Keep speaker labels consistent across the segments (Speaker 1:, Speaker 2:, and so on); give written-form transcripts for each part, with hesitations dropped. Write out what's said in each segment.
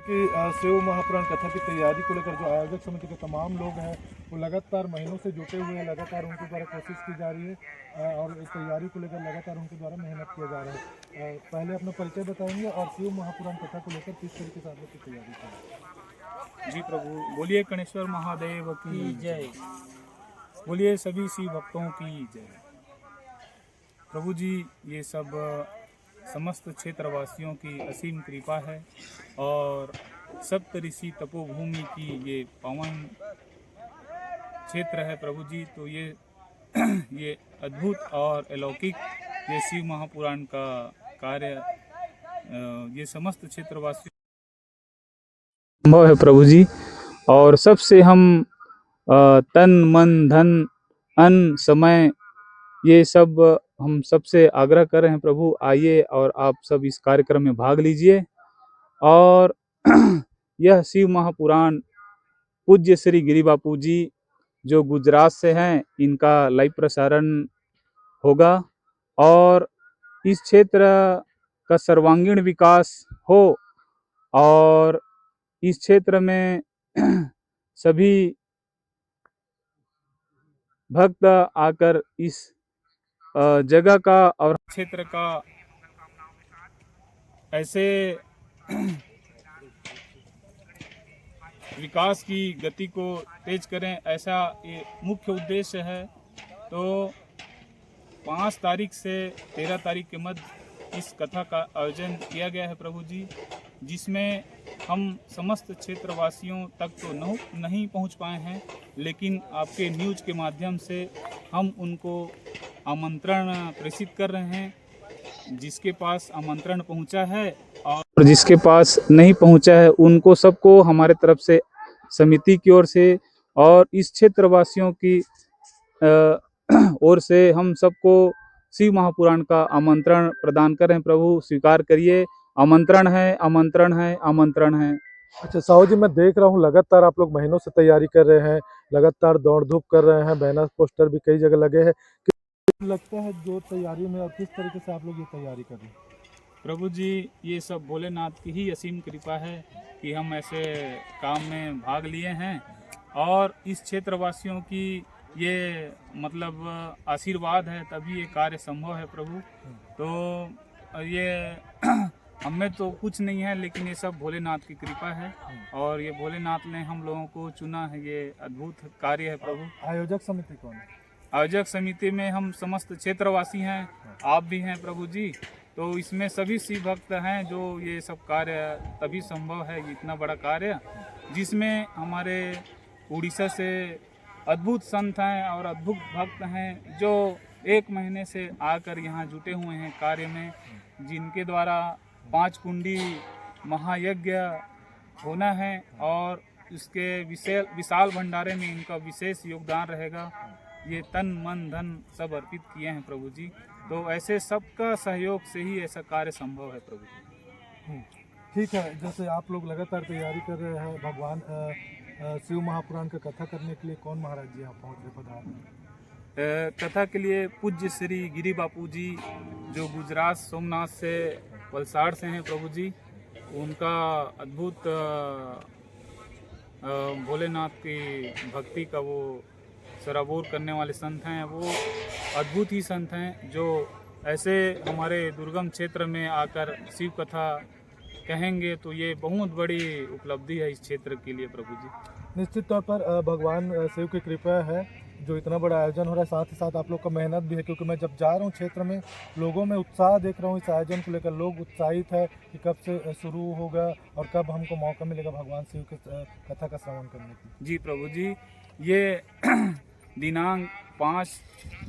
Speaker 1: कि शिव महापुराण कथा की तैयारी को लेकर जो आयोजक समिति के तमाम लोग हैं वो लगातार महीनों से जुटे हुए हैं। लगातार उनके द्वारा कोशिश की जा रही है और इस तैयारी को लेकर लगातार उनके द्वारा मेहनत किया जा रहा है। पहले अपना परिचय बताएंगे और शिव महापुराण कथा को लेकर किस तरीके से आप लोग की तैयारी कर रहे हैं।
Speaker 2: जी प्रभु, बोलिए गणेश्वर महादेव की जय। बोलिए सभी शिव भक्तों की जय। प्रभु जी, ये सब समस्त क्षेत्रवासियों की असीम कृपा है और सप्त ऋषि तपोभूमि की ये पावन क्षेत्र है प्रभु जी। तो ये अद्भुत और अलौकिक ये शिव महापुराण का कार्य ये समस्त क्षेत्रवासियों संभव है प्रभु जी। और सबसे हम तन मन धन अन्न समय ये सब हम सबसे आग्रह कर रहे हैं प्रभु, आइए और आप सब इस कार्यक्रम में भाग लीजिए। और यह शिव महापुराण पूज्य श्री गिरी बापू जी जो गुजरात से हैं, इनका लाइव प्रसारण होगा और इस क्षेत्र का सर्वांगीण विकास हो और इस क्षेत्र में सभी भक्त आकर इस जगह का और क्षेत्र का ऐसे विकास की गति को तेज करें, ऐसा ये मुख्य उद्देश्य है। तो 5 तारीख से 13 तारीख के मध्य इस कथा का आयोजन किया गया है प्रभु जी, जिसमें हम समस्त क्षेत्रवासियों तक तो नहीं पहुंच पाए हैं, लेकिन आपके न्यूज के माध्यम से हम उनको आमंत्रण प्रेषित कर रहे हैं। जिसके पास आमंत्रण पहुंचा है और जिसके पास नहीं पहुंचा है, उनको सबको हमारे तरफ से समिति की ओर से और इस क्षेत्रवासियों की ओर से हम सबको शिव महापुराण का आमंत्रण प्रदान कर रहे हैं। प्रभु स्वीकार करिए, आमंत्रण है, आमंत्रण है, आमंत्रण है।
Speaker 1: अच्छा साहू जी, मैं देख रहा हूँ लगातार आप लोग महीनों से तैयारी कर रहे हैं, लगातार दौड़ धूप कर रहे हैं, बैनर पोस्टर भी कई जगह लगे हैं। लगता है जो तैयारी में और किस तरीके से आप लोग ये तैयारी कर रहे हैं।
Speaker 2: प्रभु जी, ये सब भोलेनाथ की ही असीम कृपा है कि हम ऐसे काम में भाग लिए हैं और इस क्षेत्रवासियों की ये मतलब आशीर्वाद है, तभी ये कार्य संभव है प्रभु। तो ये हमें तो कुछ नहीं है, लेकिन ये सब भोलेनाथ की कृपा है और ये भोलेनाथ ने हम लोगों को चुना है। ये अद्भुत कार्य है प्रभु।
Speaker 1: आयोजक समिति कौन है?
Speaker 2: आयोजक समिति में हम समस्त क्षेत्रवासी हैं, आप भी हैं प्रभु जी। तो इसमें सभी शिव भक्त हैं, जो ये सब कार्य तभी संभव है, इतना बड़ा कार्य, जिसमें हमारे उड़ीसा से अद्भुत संत हैं और अद्भुत भक्त हैं, जो 1 महीने से आकर यहाँ जुटे हुए हैं कार्य में, जिनके द्वारा 5 कुंडी महायज्ञ होना है और इसके विशाल भंडारे में इनका विशेष योगदान रहेगा। ये तन मन धन सब अर्पित किए हैं प्रभु जी। तो ऐसे सबका सहयोग से ही ऐसा कार्य संभव है प्रभु जी।
Speaker 1: ठीक है, जैसे आप लोग लगातार तैयारी कर रहे हैं भगवान शिव महापुराण का कथा करने के लिए, कौन महाराज जी यहाँ पहुँच रहे पधार?
Speaker 2: कथा के लिए पूज्य श्री गिरी बापू जी जो गुजरात सोमनाथ से वलसाड़ से हैं प्रभु जी, उनका अद्भुत भोलेनाथ की भक्ति का वो सराबोर करने वाले संत हैं। वो अद्भुत ही संत हैं, जो ऐसे हमारे दुर्गम क्षेत्र में आकर शिव कथा कहेंगे, तो ये बहुत बड़ी उपलब्धि है इस क्षेत्र के लिए प्रभु जी।
Speaker 1: निश्चित तौर पर भगवान शिव की कृपा है जो इतना बड़ा आयोजन हो रहा है, साथ ही साथ आप लोग का मेहनत भी है, क्योंकि मैं जब जा रहा हूँ क्षेत्र में लोगों में उत्साह देख रहा हूँ इस आयोजन को लेकर। लोग उत्साहित है कि कब से शुरू होगा और कब हमको मौका मिलेगा भगवान शिव की कथा का श्रवण करने की।
Speaker 2: जी प्रभु जी, ये दिनांक 5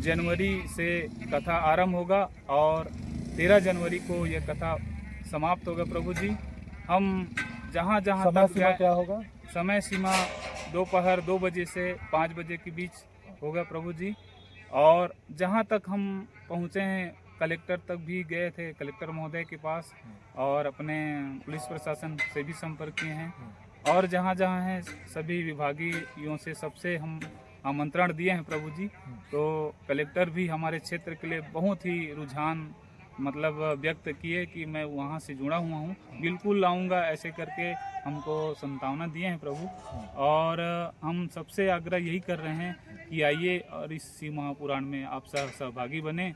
Speaker 2: जनवरी से कथा आरंभ होगा और 13 जनवरी को यह कथा समाप्त होगा प्रभु जी। हम जहाँ
Speaker 1: समय सीमा क्या होगा?
Speaker 2: समय सीमा दोपहर 2 बजे से 5 बजे के बीच होगा प्रभु जी। और जहाँ तक हम पहुँचे हैं, कलेक्टर तक भी गए थे, कलेक्टर महोदय के पास, और अपने पुलिस प्रशासन से भी संपर्क किए हैं और जहाँ जहाँ हैं सभी विभागीयों से सबसे हम आमंत्रण दिए हैं प्रभु जी। तो कलेक्टर भी हमारे क्षेत्र के लिए बहुत ही रुझान मतलब व्यक्त किए कि मैं वहाँ से जुड़ा हुआ हूँ, बिल्कुल आऊँगा, ऐसे करके हमको संतावना दिए हैं प्रभु। और हम सबसे आग्रह यही कर रहे हैं कि आइए और इस शिव महापुराण में आप सब सहभागी बने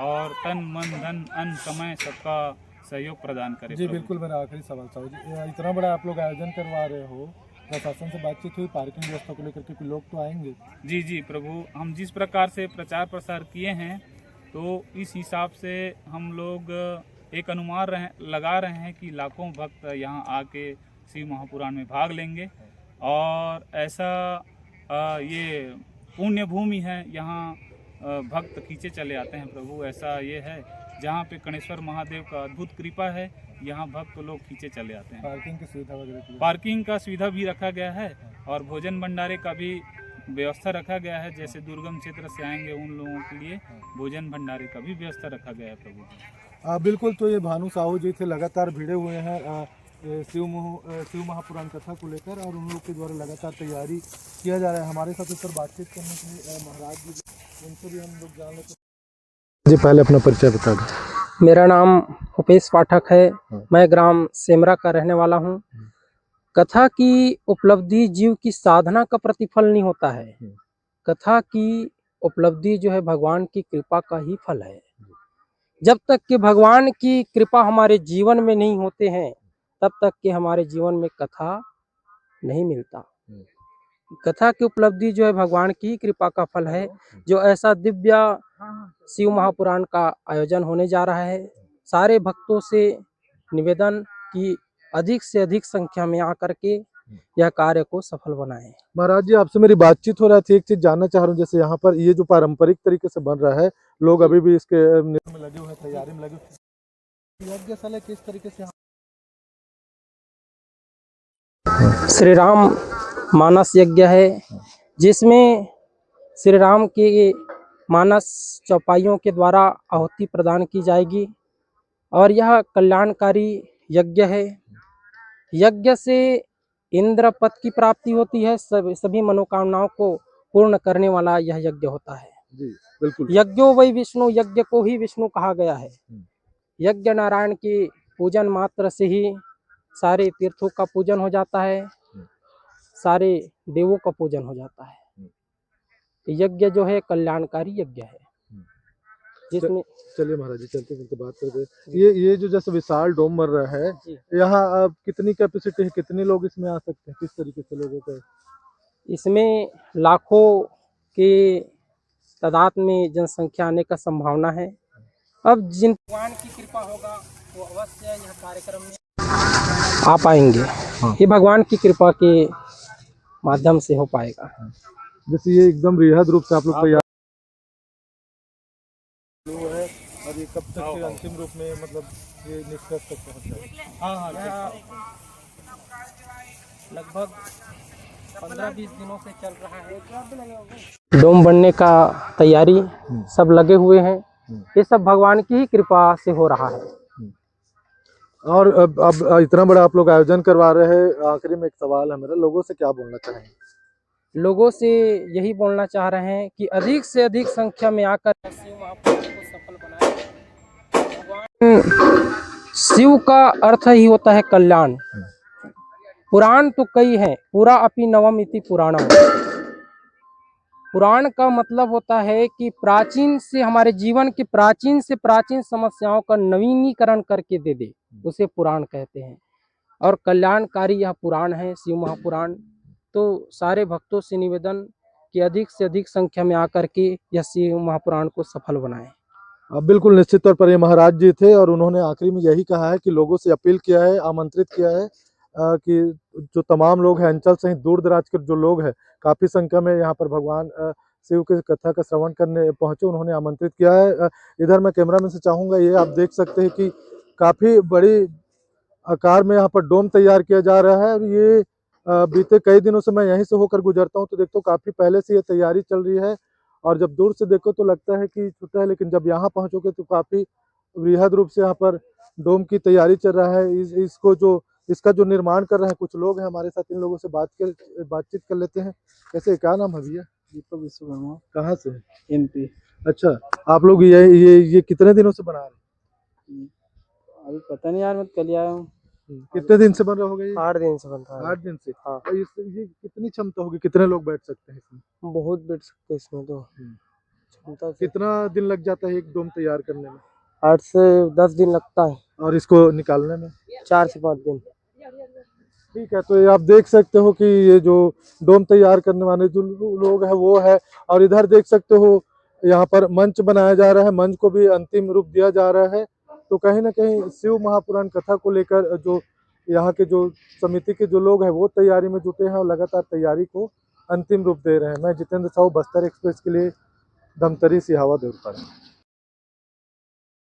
Speaker 2: और तन मन धन अन्न समय सबका सहयोग प्रदान करें
Speaker 1: जी
Speaker 2: प्रभु।
Speaker 1: बिल्कुल, मेरा आखिरी सवाल साहू जी, इतना बड़ा आप लोग आयोजन करवा रहे हो, प्रशासन से बातचीत हुई पार्किंग व्यवस्था को लेकर, क्योंकि लोग तो आएंगे?
Speaker 2: जी जी प्रभु, हम जिस प्रकार से प्रचार प्रसार किए हैं तो इस हिसाब से हम लोग एक अनुमान लगा रहे हैं कि लाखों भक्त यहाँ आके शिव महापुराण में भाग लेंगे। और ऐसा ये पुण्य भूमि है, यहाँ भक्त खींचे चले आते हैं प्रभु। ऐसा ये है जहाँ पे गणेश्वर महादेव का अद्भुत कृपा है, यहाँ भक्त लोग खींचे चले आते हैं।
Speaker 1: पार्किंग की सुविधा वगैरह के लिए?
Speaker 2: पार्किंग का सुविधा भी रखा गया है और भोजन भंडारे का भी व्यवस्था रखा गया है। जैसे दुर्गम क्षेत्र से आएंगे उन लोगों के लिए भोजन भंडारे का भी व्यवस्था रखा गया है प्रभु।
Speaker 1: बिल्कुल, तो ये भानु साहू जी थे, लगातार भिड़े हुए हैं शिव महापुराण कथा को लेकर, और उन लोग के द्वारा लगातार तैयारी किया जा रहा है। हमारे साथ इस पर बातचीत करने के लिए महाराज जी, उनसे भी हम लोग जान लेते। जी पहले अपना परिचय बता दें।
Speaker 3: मेरा नाम उपेश पाठक है, मैं ग्राम सेमरा का रहने वाला हूँ। कथा की उपलब्धि जीव की साधना का प्रतिफल नहीं होता है, कथा की उपलब्धि जो है भगवान की कृपा का ही फल है। जब तक कि भगवान की कृपा हमारे जीवन में नहीं होते हैं तब तक कि हमारे जीवन में कथा नहीं मिलता। कथा की उपलब्धि जो है भगवान की कृपा का फल है। जो ऐसा दिव्य शिव महापुराण का आयोजन होने जा रहा है, सारे भक्तों से निवेदन कि अधिक से अधिक संख्या में आकर के यह कार्य को सफल बनाएं।
Speaker 1: महाराज जी, आपसे मेरी बातचीत हो रही थी, एक चीज जानना चाह रहा हूँ। जैसे यहाँ पर ये जो पारंपरिक तरीके से बन रहा है, लोग अभी भी इसके निर्माण में लगे हुए हैं, तैयारी में लगे हुए हैं, यज्ञशाला किस तरीके से?
Speaker 3: श्री राम मानस यज्ञ है, जिसमें श्री राम के मानस चौपाइयों के द्वारा आहुति प्रदान की जाएगी और यह कल्याणकारी यज्ञ है। यज्ञ से इंद्र पद की प्राप्ति होती है, सभी मनोकामनाओं को पूर्ण करने वाला यह यज्ञ होता है।
Speaker 1: जी बिल्कुल।
Speaker 3: यज्ञो वै विष्णु, यज्ञ को ही विष्णु कहा गया है। यज्ञ नारायण की पूजन मात्र से ही सारे तीर्थों का पूजन हो जाता है, सारे देवों का पूजन हो जाता है। यज्ञ जो है कल्याणकारी यज्ञ है, जिसमें
Speaker 1: चलिए महाराज जी, चलते चलते बात करते हैं। ये जो जैसे विशाल डोम बन रहा है, यहाँ अब कितनी कैपेसिटी है, कितने लोग इसमें आ सकते हैं, किस तरीके से लोगों का?
Speaker 3: इसमें लाखों के तादाद में जनसंख्या आने का संभावना है। अब जिन भगवान की कृपा होगा वो अवश्य यह कार्यक्रम में आ पाएंगे। ये भगवान की कृपा के माध्यम से हो पाएगा।
Speaker 1: जैसे ये एकदम बृहद रूप से आप लोग तैयार है, और ये कब तक के अंतिम रूप में मतलब ये निष्कर्ष तक पहुंच जाए?
Speaker 3: हाँ, लगभग 15-20 दिनों से चल रहा है। डोम बनने का तैयारी सब लगे हुए हैं, ये सब भगवान की ही कृपा से हो रहा है।
Speaker 1: और अब इतना बड़ा आप लोग आयोजन करवा रहे हैं, आखिरी में एक सवाल है मेरा, लोगों से क्या बोलना चाहेंगे?
Speaker 3: लोगों से यही बोलना चाह रहे हैं कि अधिक से अधिक संख्या में आकर शिव महापुराण को सफल बनाएं। शिव का अर्थ ही होता है कल्याण। पुराण तो कई हैं, पुरा अपि नवम इति पुराणम। पुराण का मतलब होता है कि प्राचीन से हमारे जीवन के प्राचीन से प्राचीन समस्याओं का नवीनीकरण करके दे दे, उसे पुराण कहते हैं। और कल्याणकारी यह पुराण है शिव महापुराण। तो सारे भक्तों से निवेदन कि अधिक से अधिक संख्या में आकर के यह शिव महापुराण को सफल बनाएं।
Speaker 1: बिल्कुल, निश्चित तौर पर ये महाराज जी थे, और उन्होंने आखिरी में यही कहा है कि लोगों से अपील किया है, आमंत्रित किया है कि जो तमाम लोग हैं, अंचल सहित दूर दराज के जो लोग हैं, काफ़ी संख्या में यहाँ पर भगवान शिव की कथा का श्रवण करने पहुँचे, उन्होंने आमंत्रित किया है। इधर मैं कैमरा में से चाहूँगा, ये आप देख सकते हैं कि काफ़ी बड़ी आकार में यहाँ पर डोम तैयार किया जा रहा है। और ये बीते कई दिनों से मैं यहीं से होकर गुजरता हूँ तो देखता हूँ काफ़ी पहले से ये तैयारी चल रही है, और जब दूर से देखो तो लगता है कि छोटा है, लेकिन जब यहाँ पहुँचोगे तो काफ़ी बृहद रूप से यहाँ पर डोम की तैयारी चल रहा है। इसका जो निर्माण कर रहे हैं कुछ लोग हैं हमारे साथ, इन लोगों से बातचीत कर लेते हैं। कैसे, क्या नाम है भैया?
Speaker 4: दीपक विश्वकर्मा,
Speaker 1: कहाँ से?
Speaker 4: एमपी।
Speaker 1: अच्छा, आप लोग ये कितने दिनों से बना रहे हैं?
Speaker 3: अभी पता नहीं यार, मैं कल ही आया हूँ।
Speaker 1: कितने दिन से बन रहा होगा ये?
Speaker 3: 8 दिन से बन रहा है।
Speaker 1: 8 दिन से।
Speaker 3: हाँ।
Speaker 1: और ये कितनी क्षमता होगी, कितने लोग बैठ सकते हैं इसमें?
Speaker 3: बहुत बैठ सकते हैं इसमें तो। क्षमता से
Speaker 1: कितना दिन लग जाता है एक डोम तैयार करने में?
Speaker 3: 8 से 10 दिन लगता है।
Speaker 1: और इसको निकालने में?
Speaker 3: 4 से 5 दिन।
Speaker 1: ठीक है, तो ये आप देख सकते हो कि ये जो डोम तैयार करने वाले जो लोग हैं वो है, और इधर देख सकते हो यहाँ पर मंच बनाया जा रहा है, मंच को भी अंतिम रूप दिया जा रहा है। तो कहीं ना कहीं शिव महापुराण कथा को लेकर जो यहाँ के जो समिति के जो लोग हैं वो तैयारी में जुटे हैं और लगातार तैयारी को अंतिम रूप दे रहे हैं। मैं जितेंद्र साहू, बस्तर एक्सप्रेस के लिए, धमतरी सिहावा, देवपाड़ा।